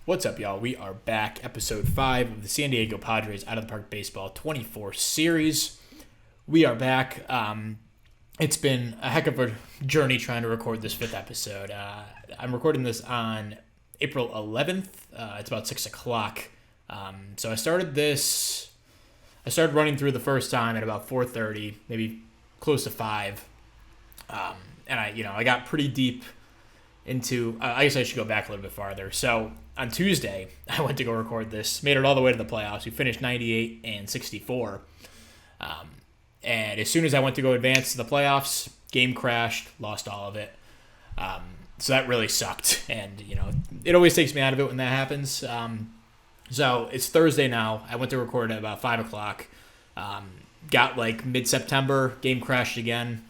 What's up, y'all? We are back, episode 5 of the San Diego Padres Out of the Park Baseball 24 series. We are back. It's been a heck of a journey trying to record this 5th episode. I'm recording this on April 11th. It's about 6 o'clock. So I started running through the first time at about 4:30, maybe close to 5. And I got pretty deep into, I guess I should go back a little bit farther. So on Tuesday, I went to go record this, made it all the way to the playoffs. We finished 98 and 64. And as soon as I went to go advance to the playoffs, game crashed, lost all of it. So that really sucked. And, it always takes me out of it when that happens. So it's Thursday now. I went to record at about 5 o'clock. Got like mid-September, game crashed again.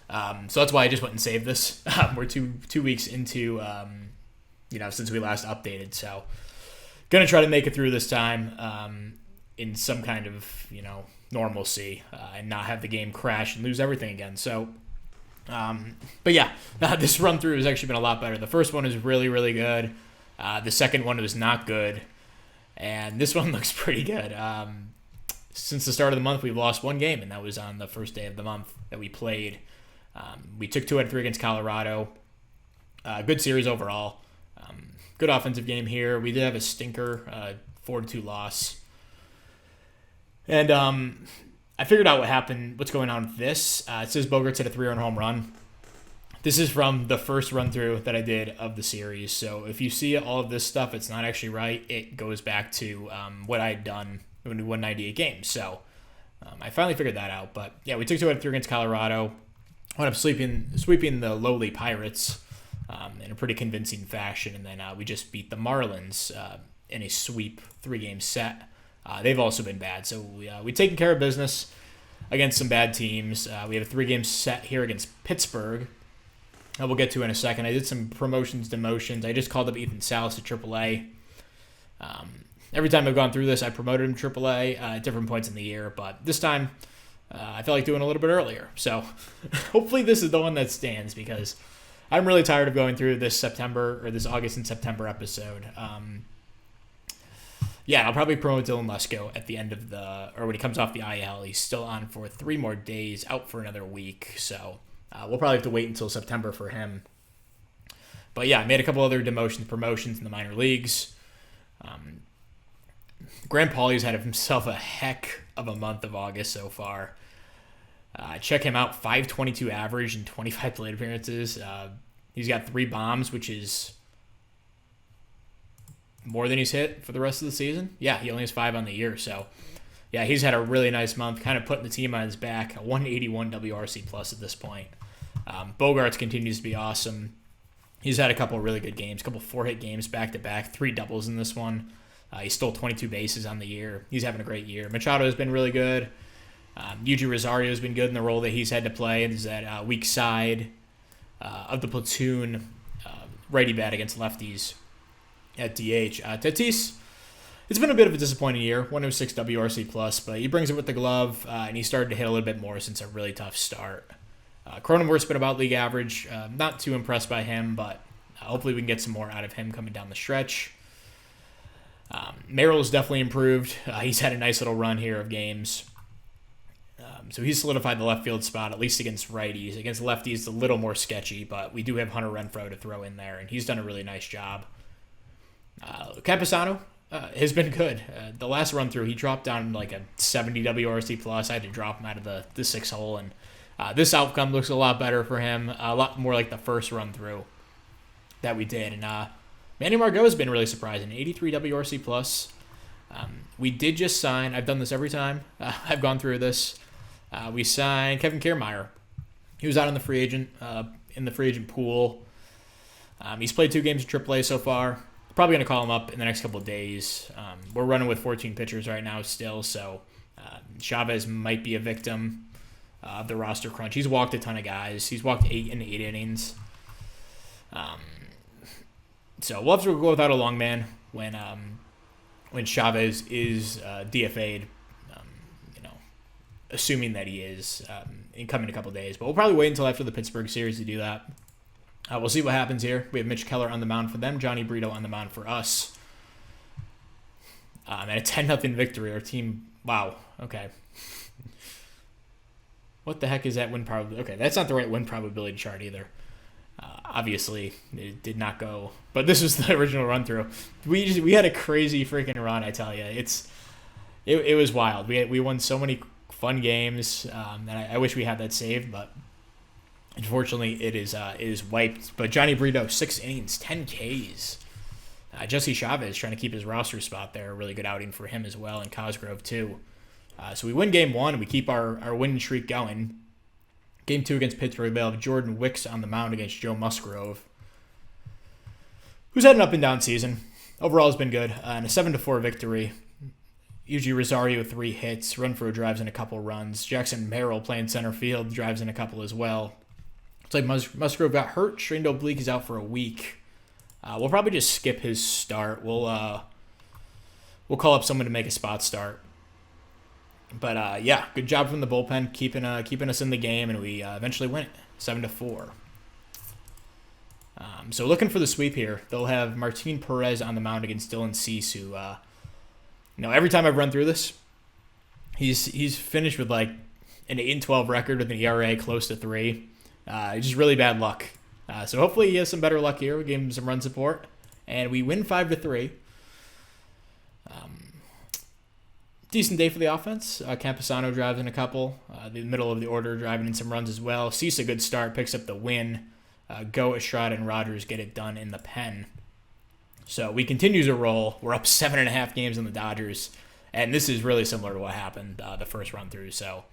So that's why I just went and saved this. We're two weeks into, since we last updated. So going to try to make it through this time in some kind of, normalcy and not have the game crash and lose everything again. So, but yeah, this run through has actually been a lot better. The first one was really, really good. The second one was not good. And this one looks pretty good. Since the start of the month, we've lost one game, and that was on the first day of the month that we played. We took 2 out of 3 against Colorado. Good series overall. Good offensive game here. We did have a stinker, 4-2 loss. And I figured out what happened, what's going on with this. It says Bogarts hit a 3-run home run. This is from the first run-through that I did of the series. So if you see all of this stuff, it's not actually right. It goes back to what I had done when we won 98 games. So I finally figured that out. But yeah, we took 2 out of 3 against Colorado. Wound up sweeping the lowly Pirates in a pretty convincing fashion. And then we just beat the Marlins in a sweep 3-game set. They've also been bad. So we've taken care of business against some bad teams. We have a 3-game set here against Pittsburgh. We'll get to in a second. I did some promotions, demotions. I just called up Ethan Salas to AAA. Every time I've gone through this, I promoted him to AAA at different points in the year. But this time, I felt like doing a little bit earlier. So hopefully this is the one that stands because I'm really tired of going through this August and September episode. I'll probably promote Dylan Lesko at the end of when he comes off the IL. He's still on for 3 more days, out for another week. So we'll probably have to wait until September for him. But yeah, I made a couple other promotions in the minor leagues. Grant Pauley's had himself a heck of a month of August so far. Check him out, 522 average and 25 plate appearances. He's got 3 bombs, which is more than he's hit for the rest of the season. Yeah, he only has 5 on the year. So, yeah, he's had a really nice month, kind of putting the team on his back. A 181 WRC plus at this point. Bogarts continues to be awesome. He's had a couple of really good games, a couple of 4-hit games back-to-back, 3 doubles in this one. He stole 22 bases on the year. He's having a great year. Machado has been really good. Yuji Rosario has been good in the role that he's had to play. He's that weak side of the platoon, righty bat against lefties at DH. Tatis, it's been a bit of a disappointing year, 106 WRC plus, but he brings it with the glove, and he started to hit a little bit more since a really tough start. Cronenworth's been about league average. Not too impressed by him, but hopefully we can get some more out of him coming down the stretch. Merrill's definitely improved. He's had a nice little run here of games. So he's solidified the left field spot, at least against righties. Against lefties, it's a little more sketchy, but we do have Hunter Renfroe to throw in there, and he's done a really nice job. Campusano has been good. The last run through, he dropped down like a 70 WRC plus. I had to drop him out of the 6 hole, and this outcome looks a lot better for him. A lot more like the first run through that we did. And Manny Margot has been really surprising, 83 WRC plus. We did just sign. I've done this every time I've gone through this. We signed Kevin Kiermaier. He was out in the free agent pool. He's played 2 games in AAA so far. Probably going to call him up in the next couple of days. We're running with 14 pitchers right now still, so Chavez might be a victim of the roster crunch. He's walked a ton of guys. He's walked 8 in 8 innings. So we'll have to go without a long man when Chavez is DFA'd, assuming that he is in coming a couple of days. But we'll probably wait until after the Pittsburgh series to do that. We'll see what happens here. We have Mitch Keller on the mound for them, Johnny Brito on the mound for us. And a 10-0 victory. Our team, wow, okay. What the heck is that win probability? Okay, that's not the right win probability chart either. Obviously, it did not go. But this was the original run through. We had a crazy freaking run. I tell you, it was wild. We won so many fun games, and I wish we had that saved, but unfortunately, it is wiped. But Johnny Brito, 6 innings, 10 Ks. Jesse Chavez trying to keep his roster spot there. A really good outing for him as well, and Cosgrove too. So we win game 1. We keep our winning streak going. Game 2 against Pittsburgh, they'll have Jordan Wicks on the mound against Joe Musgrove, who's had an up and down season. Overall has been good. And a 7-4 victory. Usually Rosario 3 hits, Renfroe drives in a couple runs. Jackson Merrill playing center field drives in a couple as well. It's like Musgrove got hurt. Strained oblique is out for a week. We'll probably just skip his start. We'll call up someone to make a spot start. But yeah, good job from the bullpen, keeping us in the game, and we eventually win it 7-4. So looking for the sweep here, they'll have Martin Perez on the mound against Dylan Cease, who every time I've run through this, he's finished with like an 8-12 record with an ERA close to 3. Just really bad luck. So hopefully he has some better luck here. We gave him some run support, and we win 5-3. Decent day for the offense. Camposano drives in a couple. The middle of the order driving in some runs as well. Cease a good start, picks up the win. Go, Estrada, and Rogers get it done in the pen. So we continue to roll. We're up 7.5 games on the Dodgers, and this is really similar to what happened the first run through. So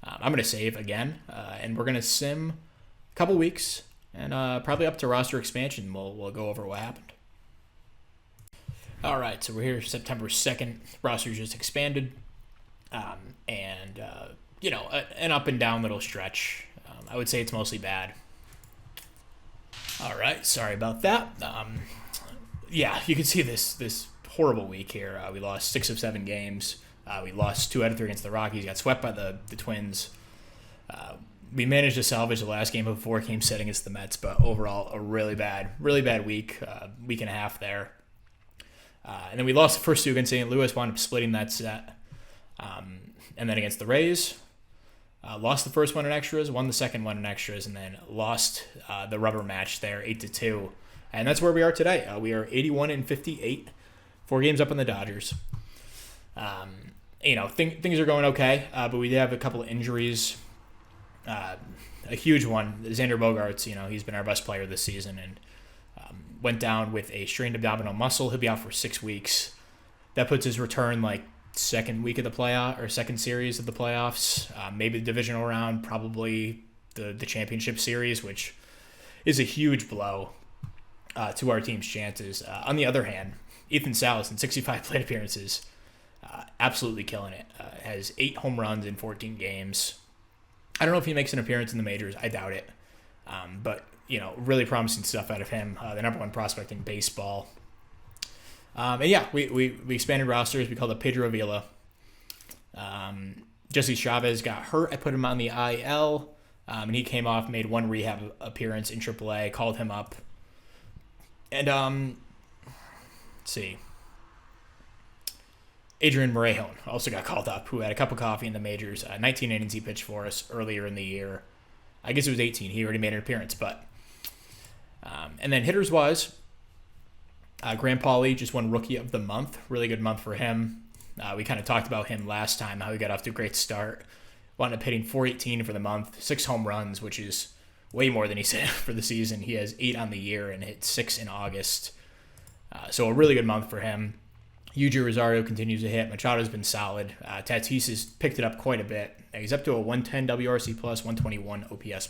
I'm going to save again, and we're going to sim a couple weeks, and probably up to roster expansion. We'll go over what happened. All right, so we're here September 2nd. Roster just expanded, and an up and down little stretch. I would say it's mostly bad. All right, sorry about that. Yeah, you can see this horrible week here. We lost 6 of 7 games. We lost 2 out of 3 against the Rockies. Got swept by the Twins. We managed to salvage the last game of a 4-game set against the Mets, but overall a really bad week and a half there. And then we lost the first 2 against St. Louis, wound up splitting that set. And then against the Rays, lost the first one in extras, won the second one in extras, and then lost the rubber match there, 8-2. And that's where we are today. We are 81-58, 4 games up on the Dodgers. Things are going okay, but we did have a couple of injuries. A huge one, Xander Bogaerts. He's been our best player this season, and went down with a strained abdominal muscle. He'll be out for 6 weeks. That puts his return like second week of the playoff or second series of the playoffs. Maybe the divisional round, probably the championship series, which is a huge blow to our team's chances. On the other hand, Ethan Salas in 65 plate appearances, absolutely killing it. Has 8 home runs in 14 games. I don't know if he makes an appearance in the majors. I doubt it. But really promising stuff out of him. The number 1 prospect in baseball. And yeah, we expanded rosters. We called up Pedro Avila. Jesse Chavez got hurt. I put him on the IL, and he came off, made 1 rehab appearance in AAA. Called him up, and let's see. Adrian Morejon also got called up, who had a cup of coffee in the majors. 19 innings he pitched for us earlier in the year. I guess it was 18. He already made an appearance, but. And then hitters-wise, Graham Pauley just won Rookie of the Month. Really good month for him. We kind of talked about him last time, how he got off to a great start. Wound up hitting .418 for the month, 6 home runs, which is way more than he's hit for the season. He has 8 on the year and hit 6 in August. So a really good month for him. Yuji Rosario continues to hit. Machado's been solid. Tatis has picked it up quite a bit. He's up to a 110 WRC+, 121 OPS+.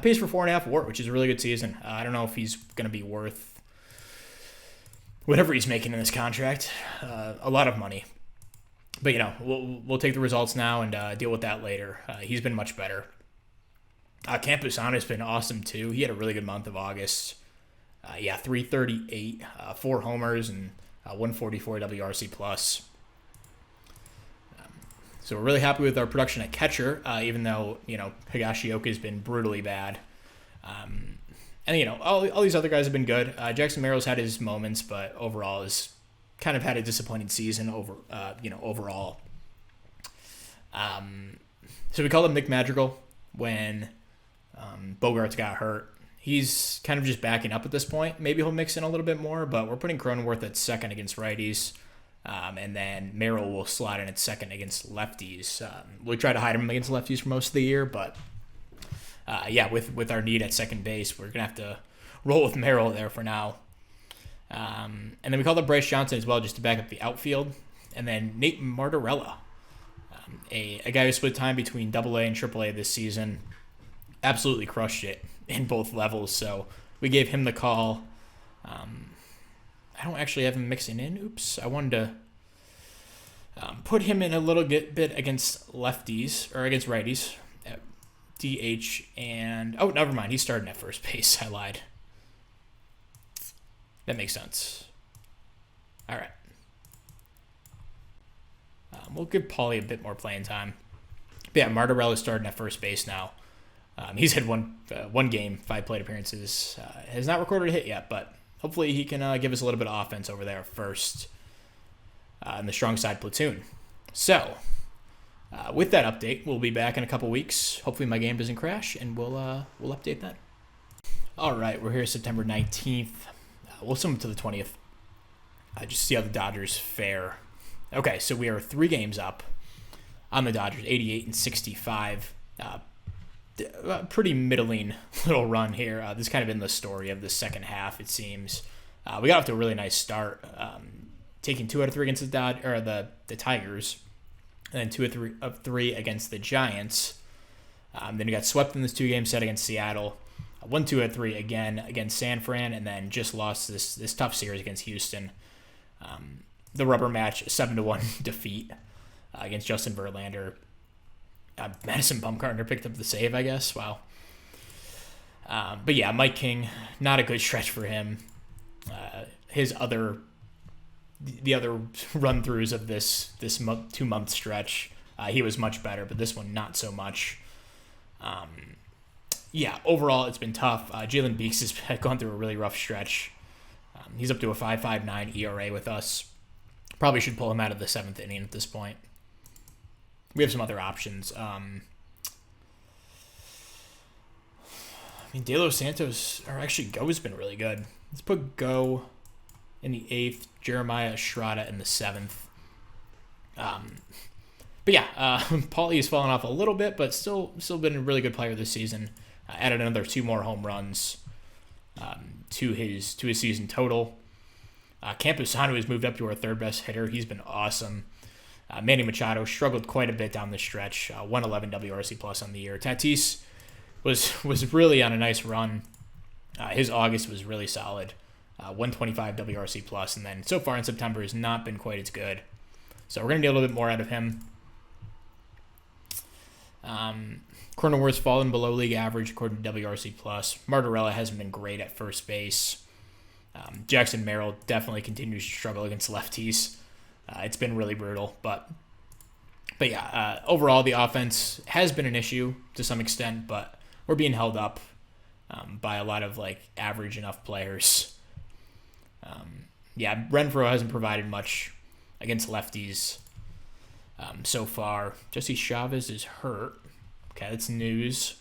Pays for 4.5 WAR, which is a really good season. I don't know if he's going to be worth whatever he's making in this contract. A lot of money. But, we'll take the results now and deal with that later. He's been much better. Camposano's been awesome, too. He had a really good month of August. 338, 4 homers, and 144 WRC+. So we're really happy with our production at catcher, even though, Higashioka has been brutally bad. And all these other guys have been good. Jackson Merrill's had his moments, but overall is kind of had a disappointing season overall. So we called him Nick Madrigal when Bogarts got hurt. He's kind of just backing up at this point. Maybe he'll mix in a little bit more, but we're putting Cronenworth at second against righties. And then Merrill will slot in at second against lefties. We try to hide him against lefties for most of the year, but with our need at second base, we're going to have to roll with Merrill there for now. And then we called up Bryce Johnson as well just to back up the outfield. And then Nate Martorella, a guy who split time between AA and AAA this season, absolutely crushed it in both levels. So we gave him the call. I don't actually have him mixing in. Oops. I wanted to put him in a little bit against lefties or against righties. DH and... Oh, never mind. He's starting at first base. I lied. That makes sense. All right. We'll give Paulie a bit more playing time. But yeah, Martorella's starting at first base now. He's had one game, 5 plate appearances. Has not recorded a hit yet, but hopefully he can give us a little bit of offense over there first in the strong side platoon. So, with that update, we'll be back in a couple weeks. Hopefully my game doesn't crash, and we'll update that. All right, we're here September 19th. We'll sum up to the 20th. Just see how the Dodgers fare. Okay, so we are 3 games up on the Dodgers, 88 and 65. Pretty middling little run here. This is kind of been the story of the second half, it seems. We got off to a really nice start, taking 2 out of 3 against the Tigers, and then 2 of 3 against the Giants. Then we got swept in this 2-game set against Seattle. 1-2 out of 3 again against San Fran, and then just lost this tough series against Houston. The rubber match, a 7-1 defeat against Justin Verlander. Madison Bumgarner picked up the save, I guess. Wow. But yeah, Mike King, not a good stretch for him. The other run-throughs of this 2-month stretch, he was much better, but this one not so much. Overall it's been tough. Jalen Beeks has gone through a really rough stretch. He's up to a 5.59 ERA with us. Probably should pull him out of the 7th inning at this point. We have some other options. De Los Santos, or actually Go's been really good. Let's put Go in the 8th, Jeremiah Estrada in the 7th. Paulie has fallen off a little bit, but still been a really good player this season. Added another 2 more home runs to his season total. Campusano has moved up to our 3rd best hitter. He's been awesome. Manny Machado struggled quite a bit down the stretch. 111 WRC plus on the year. Tatis was really on a nice run. His August was really solid. 125 WRC plus, and then so far in September has not been quite as good. So we're going to get a little bit more out of him. Cronenworth's fallen below league average according to WRC plus. Martorella hasn't been great at first base. Jackson Merrill definitely continues to struggle against lefties. It's been really brutal, but overall the offense has been an issue to some extent, but we're being held up by a lot of average enough players. Renfroe hasn't provided much against lefties so far. Jesse Chavez is hurt. Okay, that's news.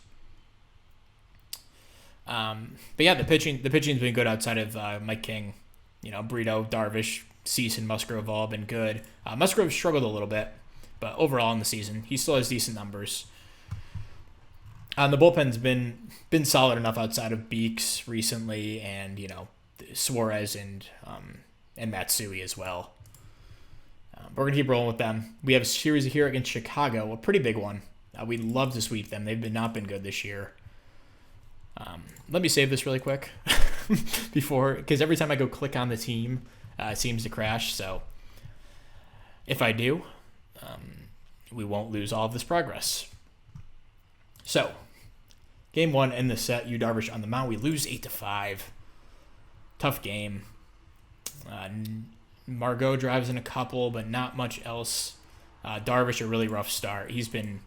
The pitching's been good outside of Mike King. Brito, Darvish, Cease, and Musgrove all been good. Musgrove struggled a little bit, but overall in the season, he still has decent numbers. The bullpen's been solid enough outside of Beeks recently, and Suarez and Matsui as well. We're gonna keep rolling with them. We have a series here against Chicago, a pretty big one. We'd love to sweep them. They've not been good this year. Let me save this really quick because every time I go click on the team, it seems to crash. So if I do, we won't lose all of this progress. So game 1 in the set, Yu Darvish on the mound. We lose 8-5. Tough game. Margot drives in a couple, but not much else. Darvish, a really rough start. He's been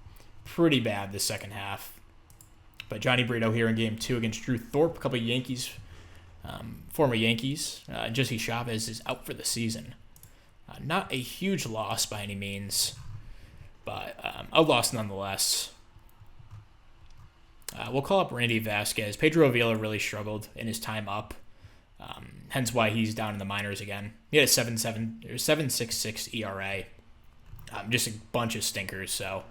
pretty bad this second half. But Johnny Brito here in game 2 against Drew Thorpe, a couple of Yankees, former Yankees. Jesse Chavez is out for the season. Not a huge loss by any means, but a loss nonetheless. We'll call up Randy Vasquez. Pedro Avila really struggled in his time up, hence why he's down in the minors again. He had a 7.66 ERA, just a bunch of stinkers. So,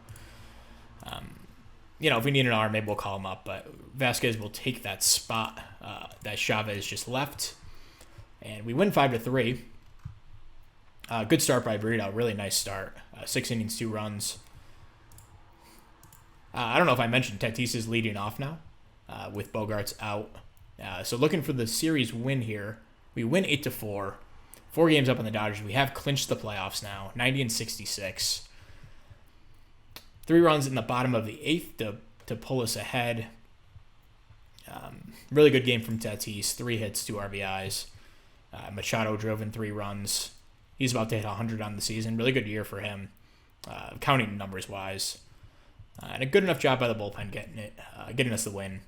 if we need an arm, maybe we'll call him up. But Vasquez will take that spot that Chavez just left, and we win 5-3. Good start by Brito. Really nice start. 6 innings, 2 runs. I don't know if I mentioned Tatis is leading off now with Bogarts out. So looking for the series win here. We win 8-4. 4 games up on the Dodgers. We have clinched the playoffs now. 90-66. 3 runs in the bottom of the 8th to pull us ahead. Really good game from Tatis. 3 hits, 2 RBIs. Machado drove in 3 runs. He's about to hit 100 on the season. Really good year for him, counting numbers-wise. And a good enough job by the bullpen getting us the win.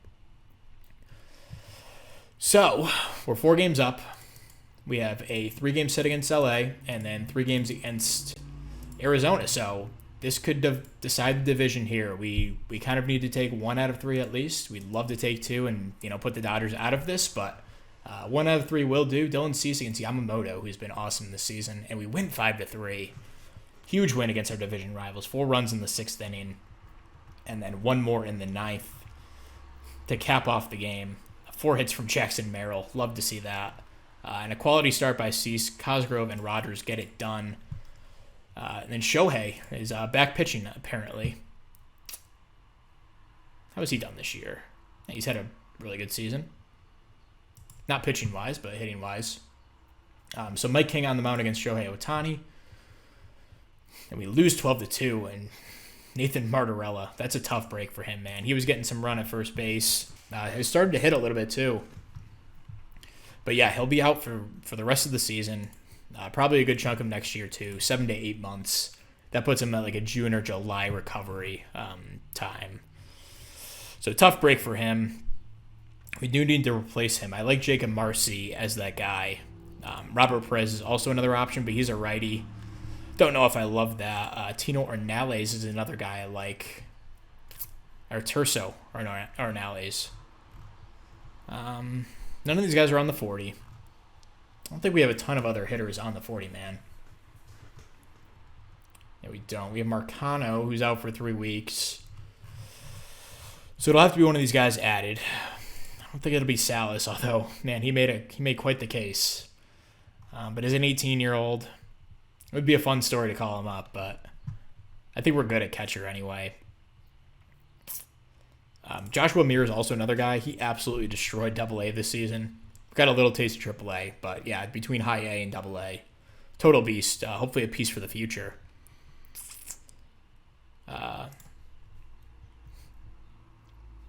So, we're 4 games up. We have a 3-game set against LA, and then 3 games against Arizona. So, this could decide the division here. We kind of need to take 1 out of 3 at least. We'd love to take 2 and put the Dodgers out of this, but 1 out of 3 will do. Dylan Cease against Yamamoto, who's been awesome this season, and we win 5-3. Huge win against our division rivals. 4 runs in the 6th inning, and then 1 more in the 9th to cap off the game. 4 hits from Jackson Merrill. Love to see that. And a quality start by Cease. Cosgrove and Rodgers get it done. And then Shohei is back pitching, apparently. How has he done this year? He's had a really good season. Not pitching-wise, but hitting-wise. So Mike King on the mound against Shohei Ohtani. And we lose 12-2, and Nathan Martorella, that's a tough break for him, man. He was getting some run at first base. He started to hit a little bit, too. But, yeah, he'll be out for the rest of the season. Probably a good chunk of next year, too. 7 to 8 months. That puts him at like a June or July recovery time. So, tough break for him. We do need to replace him. I like Jacob Marcy as that guy. Robert Perez is also another option, but he's a righty. Don't know if I love that. Tino Ornales is another guy I like. Or Terso Ornales. None of these guys are on the 40. I don't think we have a ton of other hitters on the 40, man. Yeah, we don't. We have Marcano, who's out for 3 weeks. So it'll have to be one of these guys added. I don't think it'll be Salas, although, man, he made quite the case. But as an 18-year-old, it would be a fun story to call him up, but I think we're good at catcher anyway. Joshua Meir is also another guy. He absolutely destroyed Double-A this season. Got a little taste of Triple-A, but yeah, between High A and Double-A, total beast. Hopefully a piece for the future. You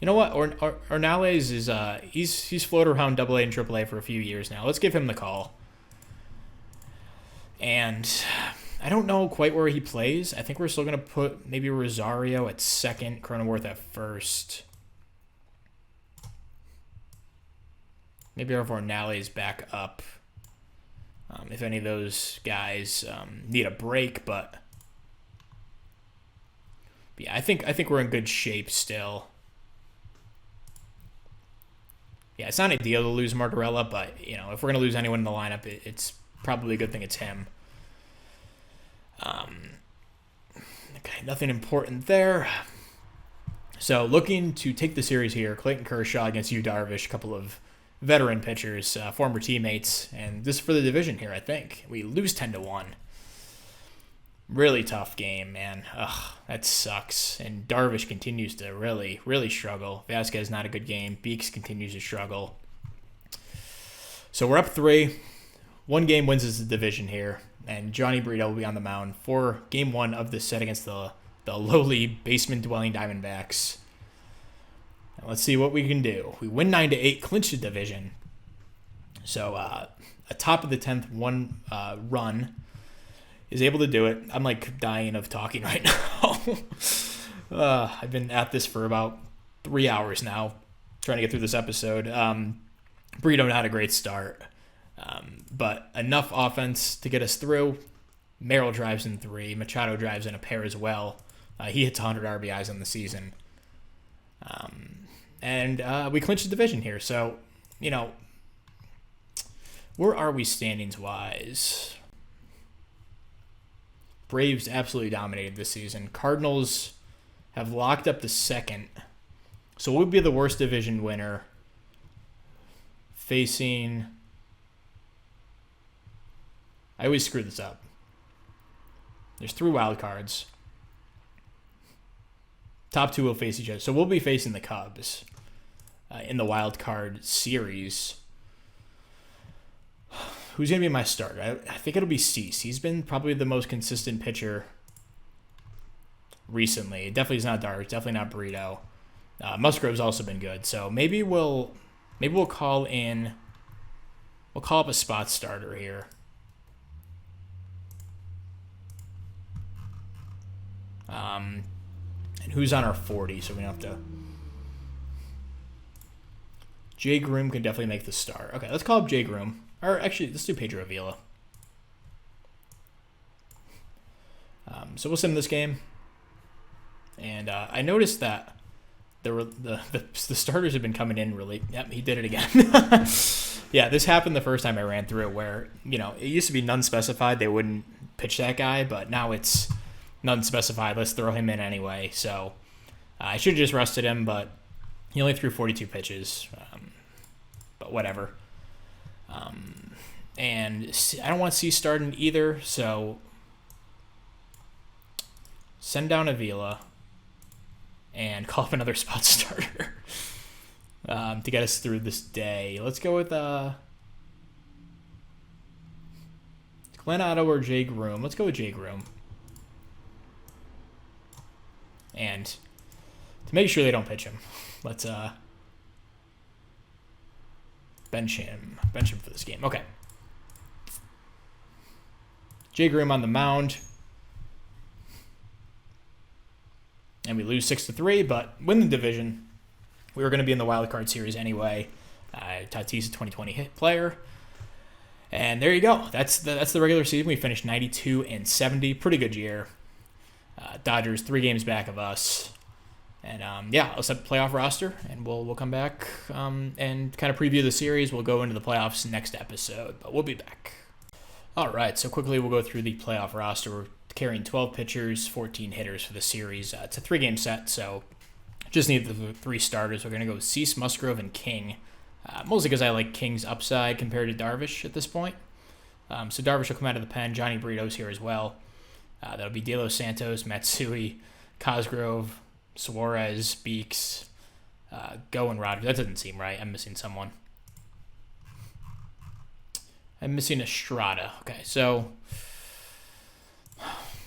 know what? Ornales is he's floated around Double-A and Triple-A for a few years now. Let's give him the call. And I don't know quite where he plays. I think we're still going to put maybe Rosario at second, Cronenworth at first. Maybe our Ornales back up. If any of those guys need a break, but yeah, I think we're in good shape still. Yeah, it's not ideal to lose Martorella, but if we're gonna lose anyone in the lineup, it's probably a good thing it's him. Okay, nothing important there. So looking to take the series here, Clayton Kershaw against Yu Darvish, a couple of veteran pitchers, former teammates, and this is for the division here, I think. We lose 10-1. Really tough game, man. Ugh, that sucks. And Darvish continues to really, really struggle. Vasquez, not a good game. Beeks continues to struggle. So we're up 3. 1 game wins us the division here, and Johnny Brito will be on the mound for Game 1 of this set against the lowly basement-dwelling Diamondbacks. And let's see what we can do. We win 9-8, clinch the division. So a top of the 10th run is able to do it. I'm like dying of talking right now. I've been at this for about 3 hours now, trying to get through this episode. Brito not a great start. But enough offense to get us through. Merrill drives in 3. Machado drives in a pair as well. He hits 100 RBIs on the season. And we clinched the division here. So, where are we standings-wise? Braves absolutely dominated this season. Cardinals have locked up the second. So we'll be the worst division winner facing... I always screw this up. There's 3 wild cards. Top 2 will face each other. So we'll be facing the Cubs in the wild card series. Who's going to be my starter? I think it'll be Cease. He's been probably the most consistent pitcher recently. Definitely is not Darvish. Definitely not Burrito. Musgrove's also been good. So maybe we'll call in. We'll call up a spot starter here. And who's on our 40? So we don't have to. Jay Groom can definitely make the start. Okay, let's call up Jay Groom. Or actually, let's do Pedro Avila. So we'll sim this game. And I noticed that the starters have been coming in really... Yep, he did it again. Yeah, this happened the first time I ran through it where, it used to be none specified. They wouldn't pitch that guy, but now it's none specified. Let's throw him in anyway. So I should have just rested him, but he only threw 42 pitches. But whatever. And I don't want to see starting either, so send down Avila and call up another spot starter to get us through this day. Let's go with Glenn Otto or Jay Groom. Let's go with Jay Groom. And to make sure they don't pitch him, let's bench him for this game. Okay. Jay Groom on the mound. And we lose 6-3, but win the division. We were going to be in the wild card series anyway. Tatis, a 2020 hit player. And there you go. That's the regular season. We finished 92-70. Pretty good year. Dodgers 3 games back of us. And I'll set the playoff roster, and we'll come back and kind of preview the series. We'll go into the playoffs next episode, but we'll be back. All right, so quickly we'll go through the playoff roster. We're carrying 12 pitchers, 14 hitters for the series. It's a 3-game set, so just need the 3 starters. We're going to go with Cease, Musgrove, and King, mostly because I like King's upside compared to Darvish at this point. So Darvish will come out of the pen. Johnny Burrito's here as well. That'll be De Los Santos, Matsui, Cosgrove, Suarez, Beeks, Go, and Rogers. That doesn't seem right. I'm missing someone. I'm missing Estrada. Okay, so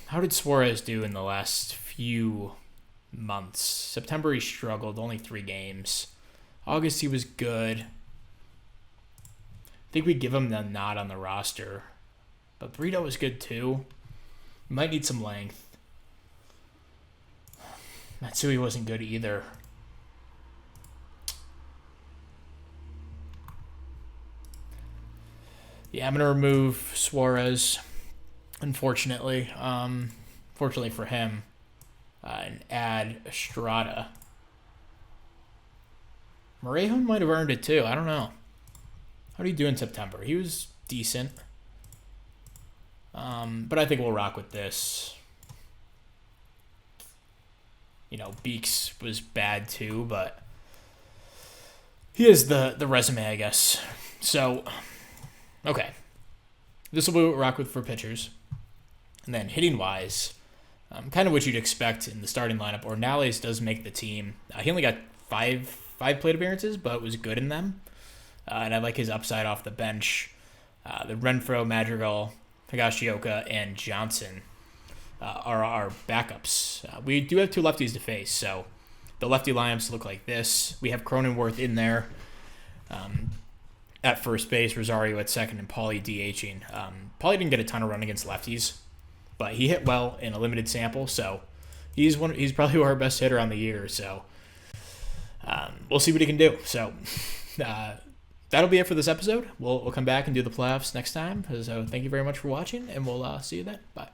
how did Suarez do in the last few months? September he struggled, only 3 games. August he was good. I think we give him the nod on the roster. But Burrito was good too. Might need some length. Matsui wasn't good either. Yeah, I'm going to remove Suarez, unfortunately. Fortunately for him. And add Estrada. Morejon might have earned it too. I don't know. How did he do in September? He was decent. But I think we'll rock with this. Beeks was bad too, but he has the resume, I guess. So, okay. This will be what we rock with for pitchers. And then hitting-wise, kind of what you'd expect in the starting lineup. Ornelas does make the team. He only got five plate appearances, but was good in them. And I like his upside off the bench. The Renfroe, Madrigal, Higashioka, and Johnson are our backups. We do have 2 lefties to face, so the lefty lineups look like this. We have Cronenworth in there at first base, Rosario at second, and Paulie DHing. Paulie didn't get a ton of run against lefties, but he hit well in a limited sample, so he's probably our best hitter on the year. So we'll see what he can do. So that'll be it for this episode. We'll come back and do the playoffs next time. So thank you very much for watching, and we'll see you then. Bye.